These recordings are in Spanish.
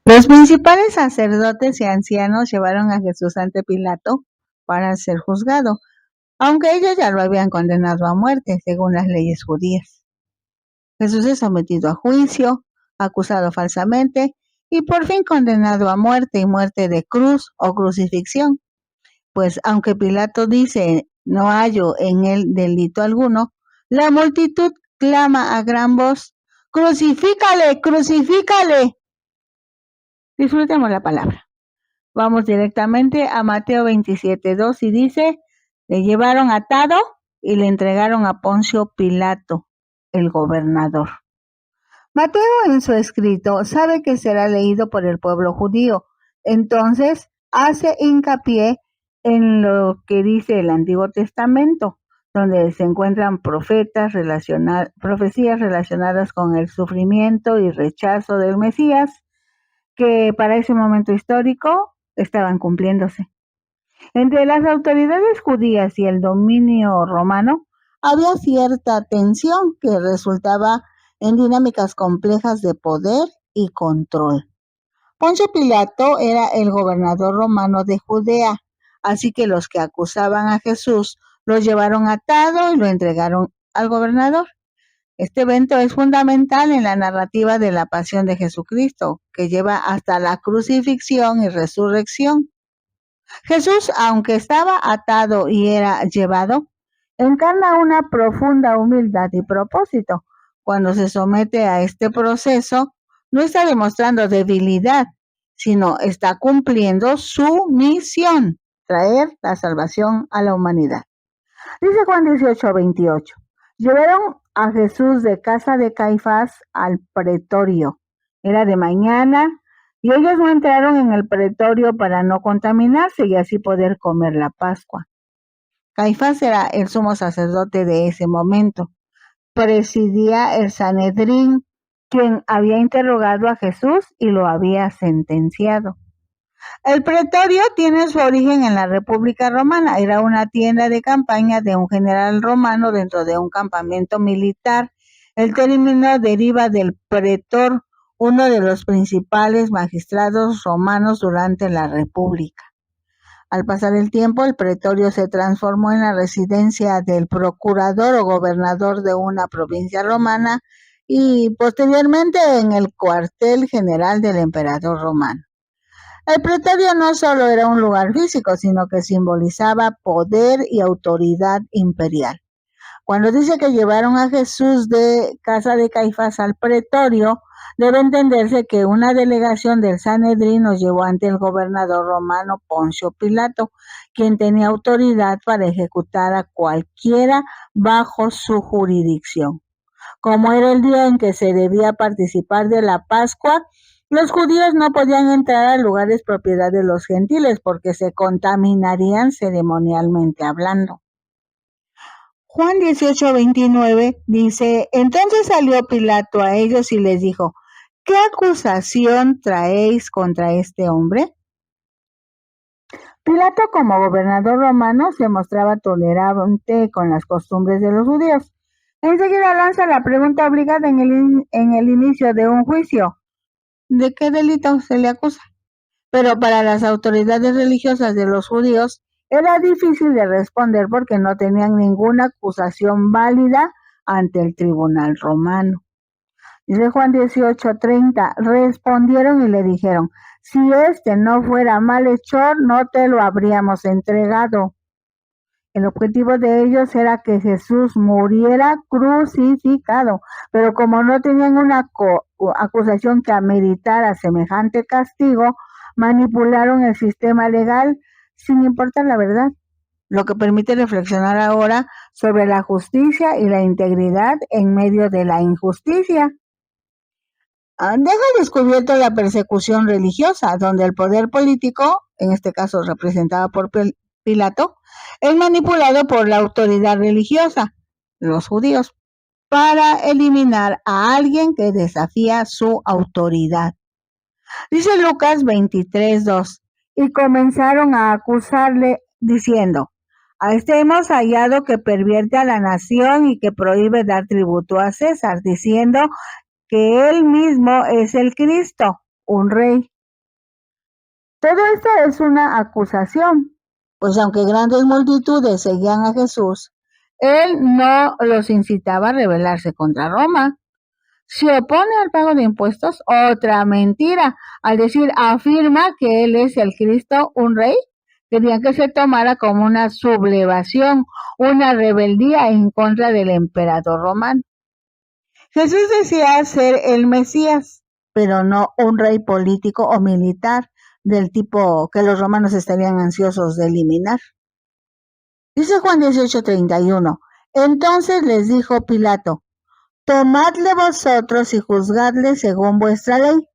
Los principales sacerdotes y ancianos llevaron a Jesús ante Pilato para ser juzgado, aunque ellos ya lo habían condenado a muerte según las leyes judías. Jesús es sometido a juicio, acusado falsamente y por fin condenado a muerte y muerte de cruz o crucifixión. Pues aunque Pilato dice no hallo en él delito alguno, la multitud clama a gran voz: ¡Crucifícale, crucifícale! Disfrutemos la palabra. Vamos directamente a Mateo 27:2 y dice: le llevaron atado y le entregaron a Poncio Pilato, el gobernador. Mateo en su escrito sabe que será leído por el pueblo judío, entonces hace hincapié en lo que dice el Antiguo Testamento, donde se encuentran profecías relacionadas con el sufrimiento y rechazo del Mesías, que para ese momento histórico estaban cumpliéndose. Entre las autoridades judías y el dominio romano había cierta tensión que resultaba en dinámicas complejas de poder y control. Poncio Pilato era el gobernador romano de Judea, así que los que acusaban a Jesús lo llevaron atado y lo entregaron al gobernador. Este evento es fundamental en la narrativa de la pasión de Jesucristo, que lleva hasta la crucifixión y resurrección. Jesús, aunque estaba atado y era llevado, encarna una profunda humildad y propósito. Cuando se somete a este proceso, no está demostrando debilidad, sino está cumpliendo su misión: traer la salvación a la humanidad. Dice Juan 18:28, llevaron a Jesús de casa de Caifás al pretorio. Era de mañana y ellos no entraron en el pretorio para no contaminarse y así poder comer la Pascua. Caifás era el sumo sacerdote de ese momento. Presidía el Sanedrín, quien había interrogado a Jesús y lo había sentenciado. El pretorio tiene su origen en la República Romana. Era una tienda de campaña de un general romano dentro de un campamento militar. El término deriva del pretor, uno de los principales magistrados romanos durante la República. Al pasar el tiempo, el pretorio se transformó en la residencia del procurador o gobernador de una provincia romana y posteriormente en el cuartel general del emperador romano. El pretorio no solo era un lugar físico, sino que simbolizaba poder y autoridad imperial. Cuando dice que llevaron a Jesús de casa de Caifás al pretorio, debe entenderse que una delegación del Sanedrín nos llevó ante el gobernador romano Poncio Pilato, quien tenía autoridad para ejecutar a cualquiera bajo su jurisdicción. Como era el día en que se debía participar de la Pascua, los judíos no podían entrar a lugares propiedad de los gentiles porque se contaminarían ceremonialmente hablando. Juan 18:29 dice: entonces salió Pilato a ellos y les dijo: ¿qué acusación traéis contra este hombre? Pilato, como gobernador romano, se mostraba tolerante con las costumbres de los judíos. Enseguida lanza la pregunta obligada en el inicio de un juicio: ¿de qué delito se le acusa? Pero para las autoridades religiosas de los judíos era difícil de responder porque no tenían ninguna acusación válida ante el tribunal romano. Dice Juan 18:30, respondieron y le dijeron: si este no fuera malhechor, no te lo habríamos entregado. El objetivo de ellos era que Jesús muriera crucificado, pero como no tenían una acusación que ameritara semejante castigo, manipularon el sistema legal sin importar la verdad, lo que permite reflexionar ahora sobre la justicia y la integridad en medio de la injusticia. Deja descubierto la persecución religiosa, donde el poder político, en este caso representado por Pilato, es manipulado por la autoridad religiosa, los judíos, para eliminar a alguien que desafía su autoridad. Dice Lucas 23:2, y comenzaron a acusarle diciendo: a este hemos hallado que pervierte a la nación y que prohíbe dar tributo a César, diciendo que él mismo es el Cristo, un rey. Todo esto es una acusación, pues aunque grandes multitudes seguían a Jesús, él no los incitaba a rebelarse contra Roma. Se opone al pago de impuestos, otra mentira, al decir afirma que él es el Cristo, un rey. Querían que se tomara como una sublevación, una rebeldía en contra del emperador romano. Jesús decía ser el Mesías, pero no un rey político o militar del tipo que los romanos estarían ansiosos de eliminar. Dice Juan 18:31, entonces les dijo Pilato, tomadle vosotros y juzgadle según vuestra ley.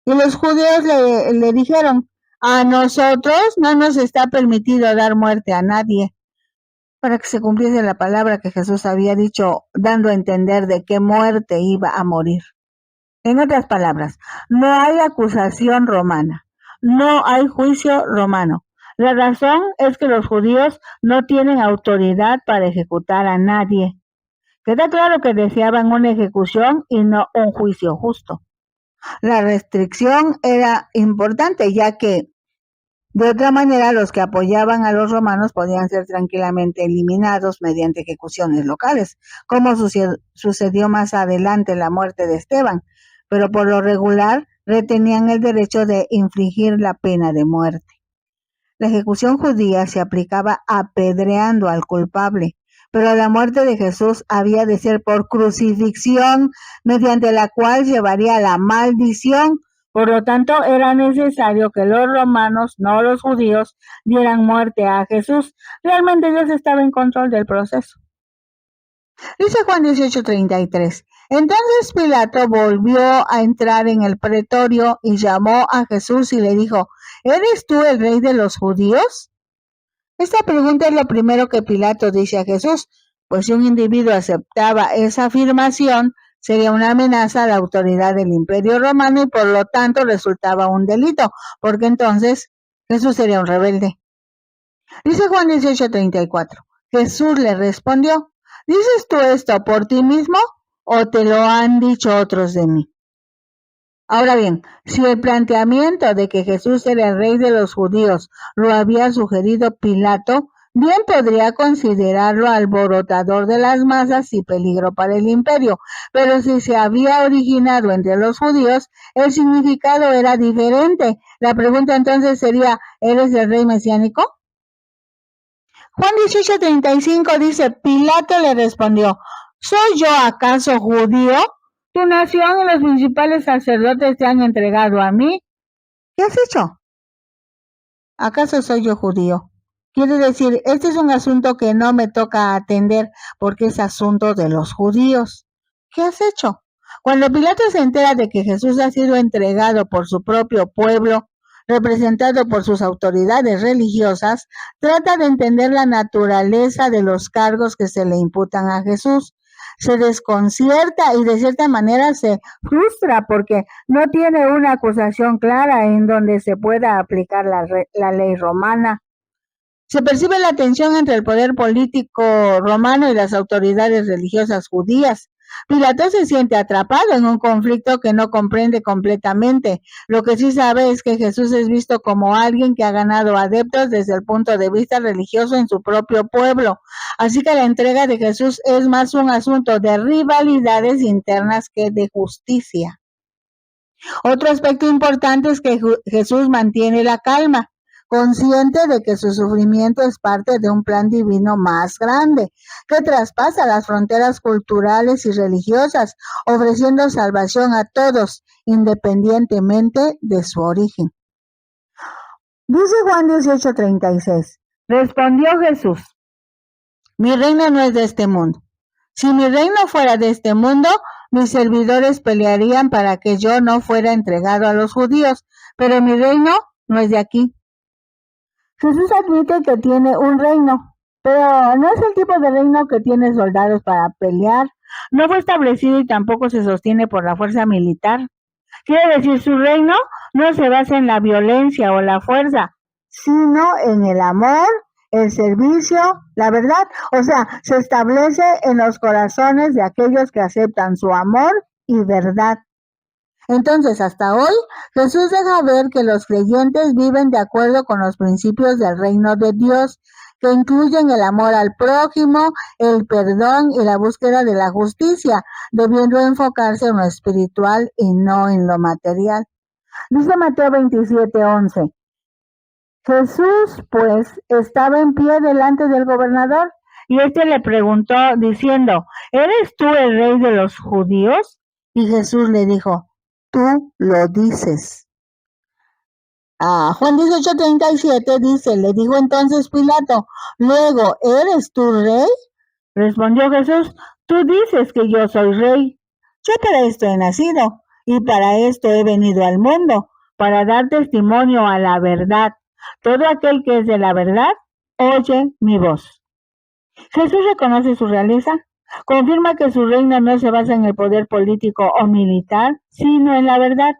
Y los judíos le dijeron, a nosotros no nos está permitido dar muerte a nadie, para que se cumpliese la palabra que Jesús había dicho, dando a entender de qué muerte iba a morir. En otras palabras, no hay acusación romana, no hay juicio romano. La razón es que los judíos no tienen autoridad para ejecutar a nadie. Queda claro que deseaban una ejecución y no un juicio justo. La restricción era importante, ya que de otra manera los que apoyaban a los romanos podían ser tranquilamente eliminados mediante ejecuciones locales, como sucedió más adelante la muerte de Esteban, pero por lo regular retenían el derecho de infligir la pena de muerte. La ejecución judía se aplicaba apedreando al culpable, pero la muerte de Jesús había de ser por crucifixión, mediante la cual llevaría la maldición. Por lo tanto, era necesario que los romanos, no los judíos, dieran muerte a Jesús. Realmente Dios estaba en control del proceso. Dice Juan 18:33. Entonces Pilato volvió a entrar en el pretorio y llamó a Jesús y le dijo, ¿eres tú el rey de los judíos? Esta pregunta es lo primero que Pilato dice a Jesús, pues si un individuo aceptaba esa afirmación, sería una amenaza a la autoridad del Imperio Romano y por lo tanto resultaba un delito, porque entonces Jesús sería un rebelde. Dice Juan 18:34. Jesús le respondió, ¿dices tú esto por ti mismo o te lo han dicho otros de mí? Ahora bien, si el planteamiento de que Jesús era el rey de los judíos lo había sugerido Pilato, bien podría considerarlo alborotador de las masas y peligro para el imperio, pero si se había originado entre los judíos, el significado era diferente. La pregunta entonces sería, ¿eres el rey mesiánico? Juan 18:35 dice, Pilato le respondió, ¿soy yo acaso judío? Tu nación y los principales sacerdotes te han entregado a mí. ¿Qué has hecho? ¿Acaso soy yo judío? Quiere decir, este es un asunto que no me toca atender porque es asunto de los judíos. ¿Qué has hecho? Cuando Pilato se entera de que Jesús ha sido entregado por su propio pueblo, representado por sus autoridades religiosas, trata de entender la naturaleza de los cargos que se le imputan a Jesús. Se desconcierta y de cierta manera se frustra porque no tiene una acusación clara en donde se pueda aplicar la ley romana. Se percibe la tensión entre el poder político romano y las autoridades religiosas judías. Pilato se siente atrapado en un conflicto que no comprende completamente. Lo que sí sabe es que Jesús es visto como alguien que ha ganado adeptos desde el punto de vista religioso en su propio pueblo. Así que la entrega de Jesús es más un asunto de rivalidades internas que de justicia. Otro aspecto importante es que Jesús mantiene la calma, consciente de que su sufrimiento es parte de un plan divino más grande, que traspasa las fronteras culturales y religiosas, ofreciendo salvación a todos, independientemente de su origen. Dice Juan 18:36, respondió Jesús, mi reino no es de este mundo. Si mi reino fuera de este mundo, mis servidores pelearían para que yo no fuera entregado a los judíos, pero mi reino no es de aquí. Jesús admite que tiene un reino, pero no es el tipo de reino que tiene soldados para pelear. No fue establecido y tampoco se sostiene por la fuerza militar. Quiere decir, su reino no se basa en la violencia o la fuerza, sino en el amor, el servicio, la verdad. O sea, se establece en los corazones de aquellos que aceptan su amor y verdad. Entonces, hasta hoy, Jesús deja ver que los creyentes viven de acuerdo con los principios del reino de Dios, que incluyen el amor al prójimo, el perdón y la búsqueda de la justicia, debiendo enfocarse en lo espiritual y no en lo material. Dice Mateo 27:11. Jesús, pues, estaba en pie delante del gobernador, y éste le preguntó, diciendo, ¿eres tú el rey de los judíos? Y Jesús le dijo, tú lo dices. Juan 18:37 dice, le dijo entonces Pilato, luego, ¿eres tú rey? Respondió Jesús, tú dices que yo soy rey. Yo para esto he nacido, y para esto he venido al mundo, para dar testimonio a la verdad. Todo aquel que es de la verdad, oye mi voz. Jesús reconoce su realeza, confirma que su reino no se basa en el poder político o militar, sino en la verdad.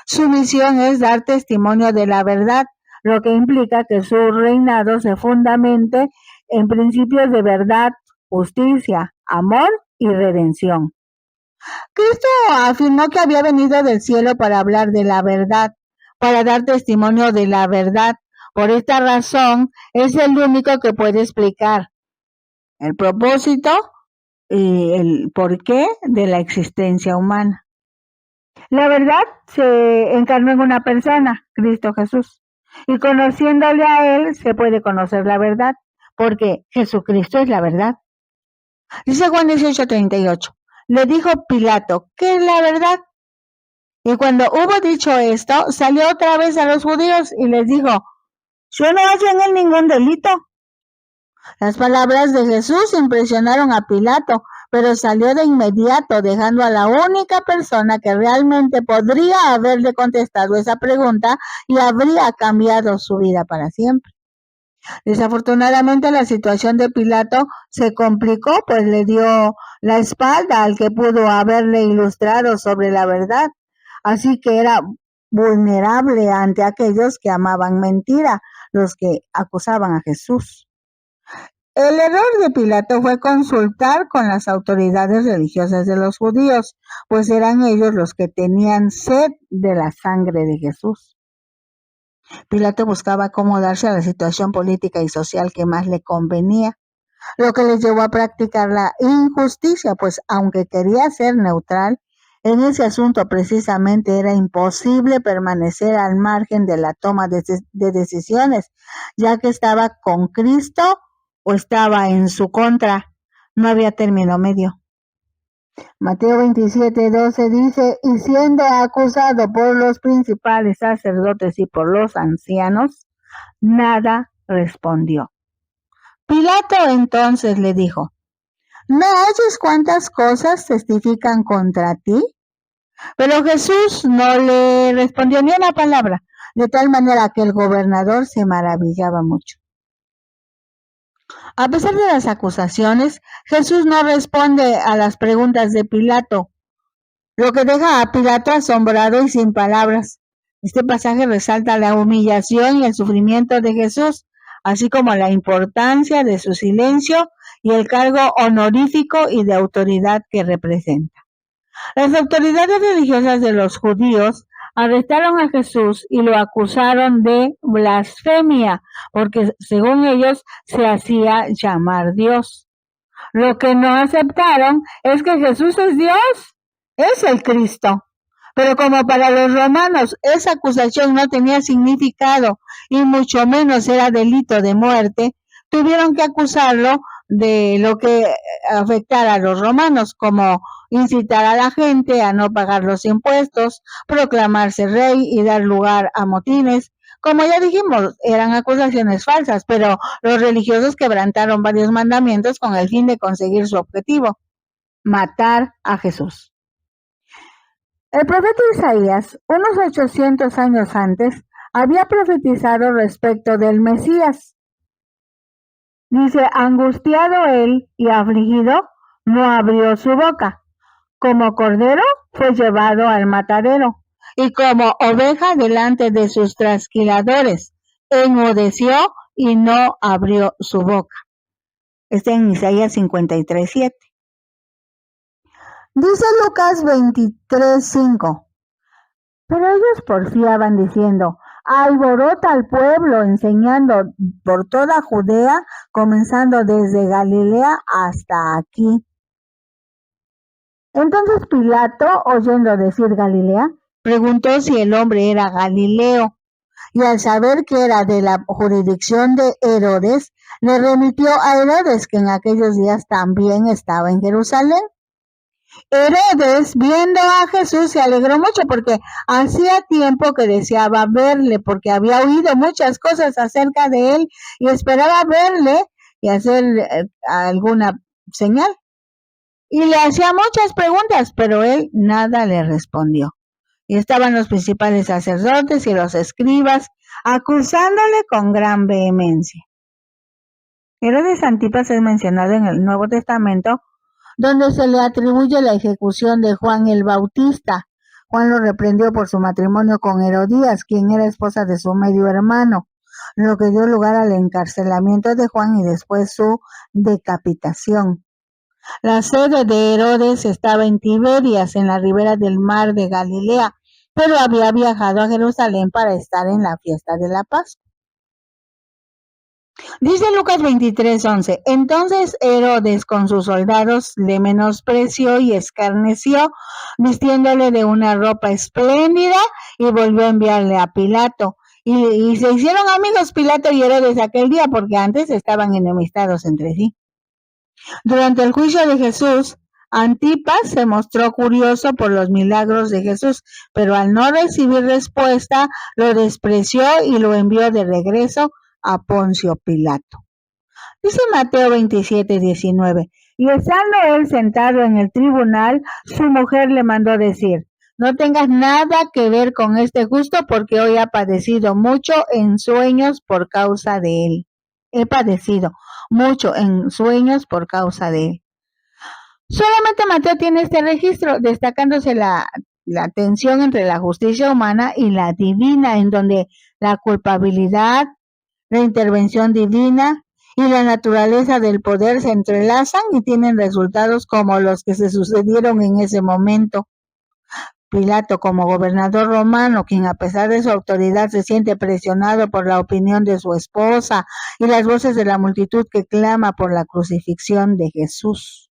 Su misión es dar testimonio de la verdad, lo que implica que su reinado se fundamente en principios de verdad, justicia, amor y redención. Cristo afirmó que había venido del cielo para hablar de la verdad, para dar testimonio de la verdad. Por esta razón, es el único que puede explicar el propósito y el porqué de la existencia humana. La verdad se encarnó en una persona, Cristo Jesús, y conociéndole a Él se puede conocer la verdad, porque Jesucristo es la verdad. Dice Juan 18:38, le dijo Pilato, ¿qué es la verdad? Y cuando hubo dicho esto, salió otra vez a los judíos y les dijo, yo no hallo en él ningún delito. Las palabras de Jesús impresionaron a Pilato, pero salió de inmediato, dejando a la única persona que realmente podría haberle contestado esa pregunta y habría cambiado su vida para siempre. Desafortunadamente la situación de Pilato se complicó, pues le dio la espalda al que pudo haberle ilustrado sobre la verdad, así que era vulnerable ante aquellos que amaban mentira, los que acusaban a Jesús. El error de Pilato fue consultar con las autoridades religiosas de los judíos, pues eran ellos los que tenían sed de la sangre de Jesús. Pilato buscaba acomodarse a la situación política y social que más le convenía, lo que les llevó a practicar la injusticia, pues aunque quería ser neutral, en ese asunto precisamente era imposible permanecer al margen de la toma de decisiones, ya que estaba con Cristo o estaba en su contra. No había término medio. Mateo 27:12 dice, y siendo acusado por los principales sacerdotes y por los ancianos, nada respondió. Pilato entonces le dijo, ¿no oyes cuántas cosas testifican contra ti? Pero Jesús no le respondió ni una palabra, de tal manera que el gobernador se maravillaba mucho. A pesar de las acusaciones, Jesús no responde a las preguntas de Pilato, lo que deja a Pilato asombrado y sin palabras. Este pasaje resalta la humillación y el sufrimiento de Jesús, así como la importancia de su silencio y el cargo honorífico y de autoridad que representa. Las autoridades religiosas de los judíos arrestaron a Jesús y lo acusaron de blasfemia, porque según ellos se hacía llamar Dios. Lo que no aceptaron es que Jesús es Dios, es el Cristo. Pero como para los romanos esa acusación no tenía significado y mucho menos era delito de muerte, tuvieron que acusarlo de lo que afectara a los romanos, como incitar a la gente a no pagar los impuestos, proclamarse rey y dar lugar a motines. Como ya dijimos, eran acusaciones falsas, pero los religiosos quebrantaron varios mandamientos con el fin de conseguir su objetivo, matar a Jesús. El profeta Isaías, unos 800 años antes, había profetizado respecto del Mesías. Dice, angustiado él y afligido, no abrió su boca. Como cordero fue llevado al matadero, y como oveja delante de sus trasquiladores, enmudeció y no abrió su boca. Está en Isaías 53:7. Dice Lucas 23:5. Pero ellos porfiaban diciendo: alborota al pueblo, enseñando por toda Judea, comenzando desde Galilea hasta aquí. Entonces Pilato, oyendo decir Galilea, preguntó si el hombre era Galileo, y al saber que era de la jurisdicción de Herodes, le remitió a Herodes, que en aquellos días también estaba en Jerusalén. Herodes, viendo a Jesús, se alegró mucho porque hacía tiempo que deseaba verle, porque había oído muchas cosas acerca de él y esperaba verle y hacer alguna señal. Y le hacía muchas preguntas, pero él nada le respondió. Y estaban los principales sacerdotes y los escribas acusándole con gran vehemencia. Herodes Antipas es mencionado en el Nuevo Testamento, donde se le atribuye la ejecución de Juan el Bautista. Juan lo reprendió por su matrimonio con Herodías, quien era esposa de su medio hermano, lo que dio lugar al encarcelamiento de Juan y después su decapitación. La sede de Herodes estaba en Tiberias, en la ribera del mar de Galilea, pero había viajado a Jerusalén para estar en la fiesta de la Pascua. Dice Lucas 23:11, entonces Herodes con sus soldados le menospreció y escarneció, vistiéndole de una ropa espléndida, y volvió a enviarle a Pilato. Y se hicieron amigos Pilato y Herodes aquel día, porque antes estaban enemistados entre sí. Durante el juicio de Jesús, Antipas se mostró curioso por los milagros de Jesús, pero al no recibir respuesta, lo despreció y lo envió de regreso a Poncio Pilato. Dice Mateo 27:19, y estando él sentado en el tribunal, su mujer le mandó decir: no tengas nada que ver con este justo, porque hoy ha padecido mucho en sueños por causa de él. He padecido mucho en sueños por causa de él. Solamente Mateo tiene este registro, destacándose la tensión entre la justicia humana y la divina, en donde la culpabilidad, la intervención divina y la naturaleza del poder se entrelazan y tienen resultados como los que se sucedieron en ese momento. Pilato, como gobernador romano, quien a pesar de su autoridad se siente presionado por la opinión de su esposa y las voces de la multitud que clama por la crucifixión de Jesús.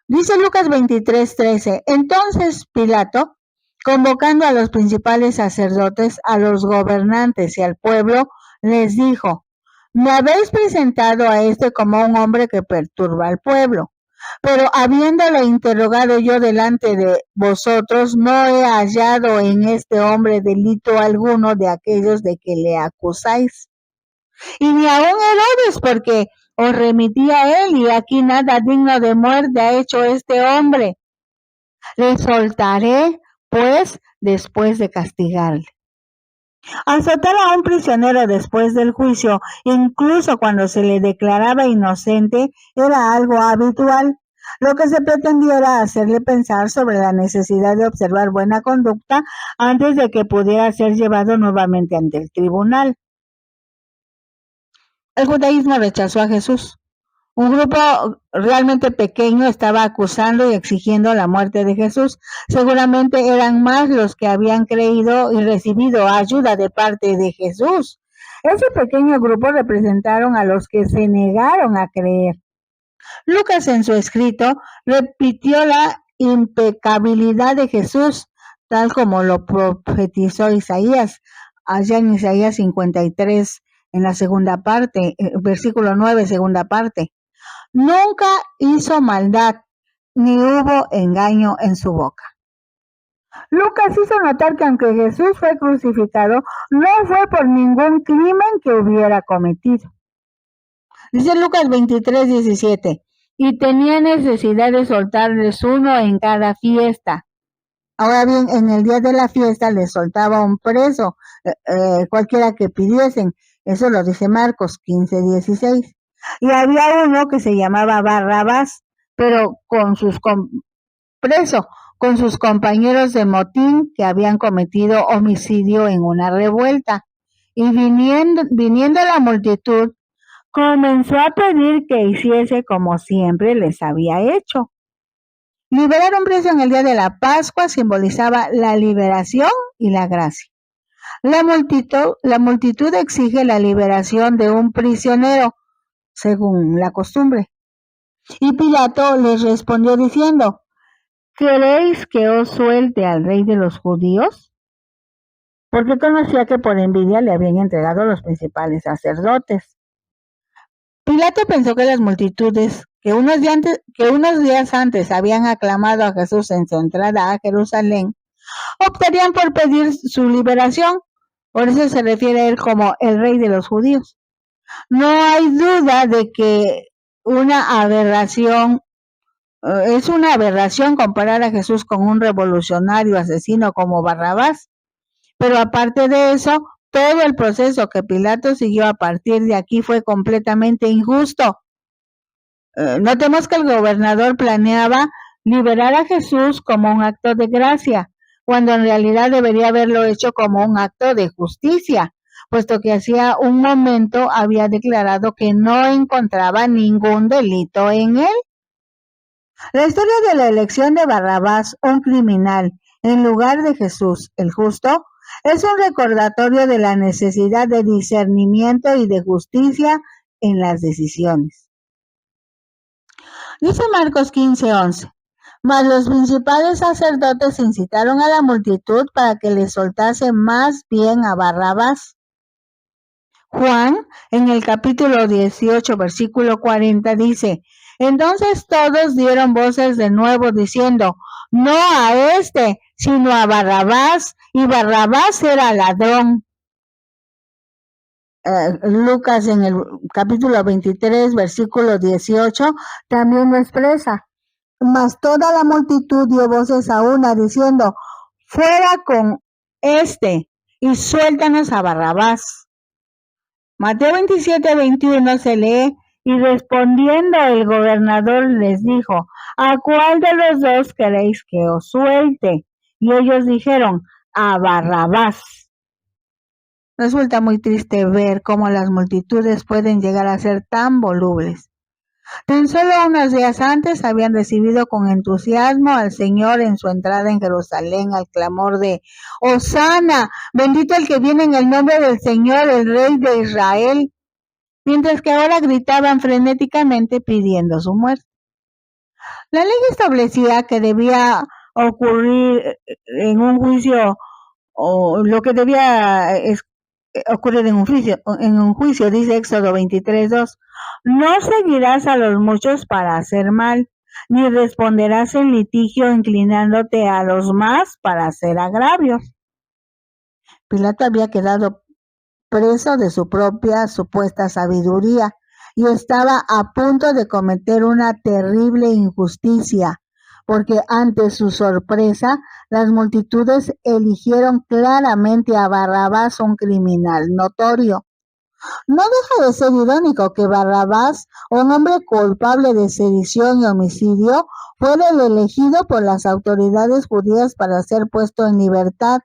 Dice Lucas 23:13, entonces Pilato, convocando a los principales sacerdotes, a los gobernantes y al pueblo, les dijo: me habéis presentado a este como un hombre que perturba al pueblo, pero habiéndole interrogado yo delante de vosotros, no he hallado en este hombre delito alguno de aquellos de que le acusáis. Y ni aun Herodes, porque os remití a él, y aquí nada digno de muerte ha hecho este hombre. Le soltaré, pues, después de castigarle. Azotar a un prisionero después del juicio, incluso cuando se le declaraba inocente, era algo habitual. Lo que se pretendía era hacerle pensar sobre la necesidad de observar buena conducta antes de que pudiera ser llevado nuevamente ante el tribunal. El judaísmo rechazó a Jesús. Un grupo realmente pequeño estaba acusando y exigiendo la muerte de Jesús. Seguramente eran más los que habían creído y recibido ayuda de parte de Jesús. Ese pequeño grupo representaron a los que se negaron a creer. Lucas, en su escrito, repitió la impecabilidad de Jesús, tal como lo profetizó Isaías, allá en Isaías 53, en la segunda parte, versículo 9, segunda parte. Nunca hizo maldad, ni hubo engaño en su boca. Lucas hizo notar que aunque Jesús fue crucificado, no fue por ningún crimen que hubiera cometido. Dice Lucas 23:17, y tenía necesidad de soltarles uno en cada fiesta. Ahora bien, en el día de la fiesta les soltaba un preso, cualquiera que pidiesen. Eso lo dice Marcos 15:16. Y había uno que se llamaba Barrabás, pero preso con sus compañeros de motín que habían cometido homicidio en una revuelta. Y viniendo la multitud, comenzó a pedir que hiciese como siempre les había hecho. Y Liberar a un preso en el día de la Pascua simbolizaba la liberación y la gracia. La multitud exige la liberación de un prisionero, según la costumbre. Y Pilato les respondió diciendo: ¿queréis que os suelte al rey de los judíos? Porque conocía que por envidia le habían entregado los principales sacerdotes. Pilato pensó que las multitudes que unos días antes habían aclamado a Jesús en su entrada a Jerusalén, optarían por pedir su liberación. Por eso se refiere a él como el rey de los judíos. No hay duda de que es una aberración comparar a Jesús con un revolucionario asesino como Barrabás. Pero aparte de eso, todo el proceso que Pilato siguió a partir de aquí fue completamente injusto. Notemos que el gobernador planeaba liberar a Jesús como un acto de gracia, cuando en realidad debería haberlo hecho como un acto de justicia, puesto que hacía un momento había declarado que no encontraba ningún delito en él. La historia de la elección de Barrabás, un criminal, en lugar de Jesús, el justo, es un recordatorio de la necesidad de discernimiento y de justicia en las decisiones. Dice Marcos 15:11, mas los principales sacerdotes incitaron a la multitud para que le soltase más bien a Barrabás. Juan, en el capítulo 18, versículo 40, dice: entonces todos dieron voces de nuevo diciendo: no a este, sino a Barrabás, y Barrabás era ladrón. Lucas, en el capítulo 23, versículo 18, también lo expresa: mas toda la multitud dio voces a una diciendo: fuera con este y suéltanos a Barrabás. Mateo 27:21 se lee: y respondiendo el gobernador les dijo: ¿a cuál de los dos queréis que os suelte? Y ellos dijeron: a Barrabás. Resulta muy triste ver cómo las multitudes pueden llegar a ser tan volubles. Tan solo unos días antes habían recibido con entusiasmo al Señor en su entrada en Jerusalén al clamor de Hosana, bendito el que viene en el nombre del Señor, el Rey de Israel, mientras que ahora gritaban frenéticamente pidiendo su muerte. La ley establecía que debía ocurrir en un juicio, o lo que debía ocurrir en un juicio, dice Éxodo 23:2. No seguirás a los muchos para hacer mal, ni responderás en litigio inclinándote a los más para hacer agravios. Pilato había quedado preso de su propia supuesta sabiduría y estaba a punto de cometer una terrible injusticia, porque ante su sorpresa, las multitudes eligieron claramente a Barrabás, un criminal notorio. No deja de ser irónico que Barrabás, un hombre culpable de sedición y homicidio, fuera el elegido por las autoridades judías para ser puesto en libertad,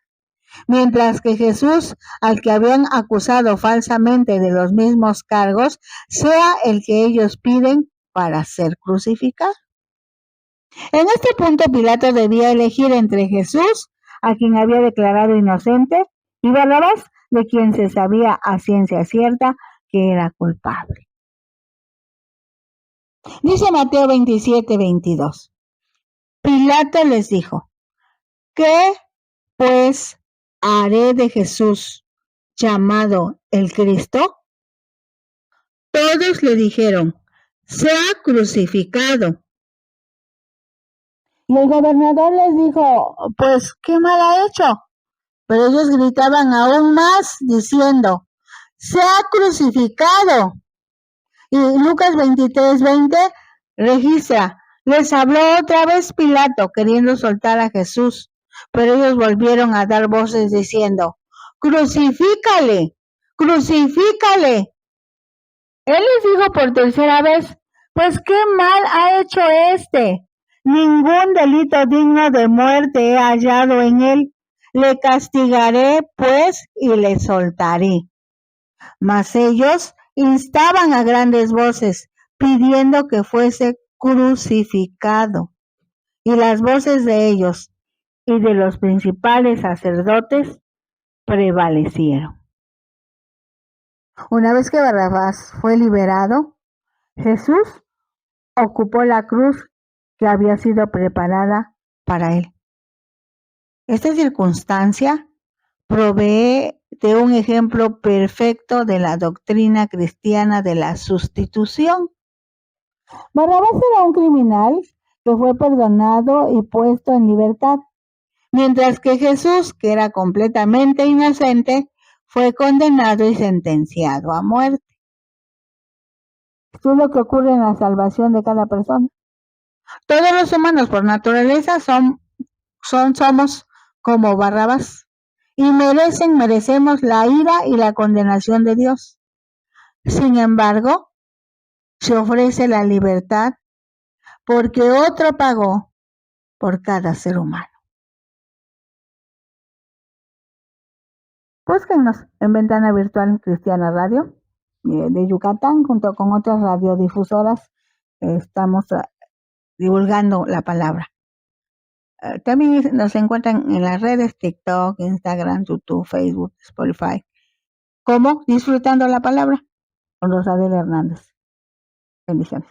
mientras que Jesús, al que habían acusado falsamente de los mismos cargos, sea el que ellos piden para ser crucificado. En este punto Pilato debía elegir entre Jesús, a quien había declarado inocente, y Barrabás, de quien se sabía a ciencia cierta que era culpable. Dice Mateo 27:22. Pilato les dijo: ¿qué pues haré de Jesús, llamado el Cristo? Todos le dijeron: sea crucificado. Y el gobernador les dijo: pues, ¿qué mal ha hecho? Pero ellos gritaban aún más, diciendo: sea crucificado. Y Lucas 23:20 registra: les habló otra vez Pilato, queriendo soltar a Jesús, pero ellos volvieron a dar voces diciendo: crucifícale, crucifícale. Él les dijo por tercera vez: pues qué mal ha hecho este. Ningún delito digno de muerte he hallado en él. Le castigaré, pues, y le soltaré. Mas ellos instaban a grandes voces, pidiendo que fuese crucificado. y las voces de ellos y de los principales sacerdotes prevalecieron. Una vez que Barrabás fue liberado, Jesús ocupó la cruz que había sido preparada para él. Esta circunstancia provee de un ejemplo perfecto de la doctrina cristiana de la sustitución. Barrabás era un criminal que fue perdonado y puesto en libertad, mientras que Jesús, que era completamente inocente, fue condenado y sentenciado a muerte. Esto es lo que ocurre en la salvación de cada persona. Todos los humanos por naturaleza somos como Barrabás y merecemos la ira y la condenación de Dios. Sin embargo, se ofrece la libertad porque otro pagó por cada ser humano. Búsquennos en Ventana Virtual Cristiana Radio de Yucatán, junto con otras radiodifusoras. Estamos divulgando la palabra. También nos encuentran en las redes TikTok, Instagram, YouTube, Facebook, Spotify, como Disfrutando la Palabra con Rosadel Hernández. Bendiciones.